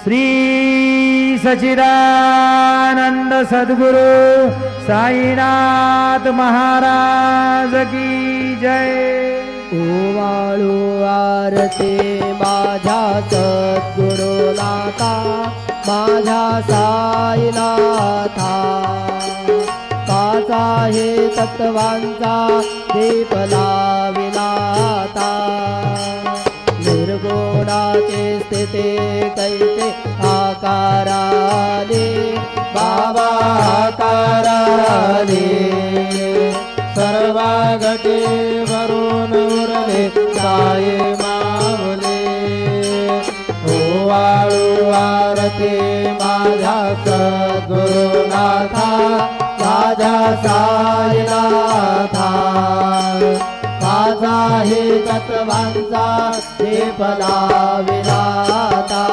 श्री सच्चिदानंद सद्गुरु साईनाथ महाराज की जय। ओवाळू आरती माझ्या सद्गुरुनाथा माझ्या साईनाथा काचा हे तत्वांचा दीप लाविलाता निर्गुणाचे स्थिती कैसे आकाराने बाबा आकाराने सर्वा घटे वरून उरले साये मावले ओवाळू आरती माझ्या सद्गुरुनाथा माझ्या साईनाथा माझा हे तत्वांचा दीप लाविलाता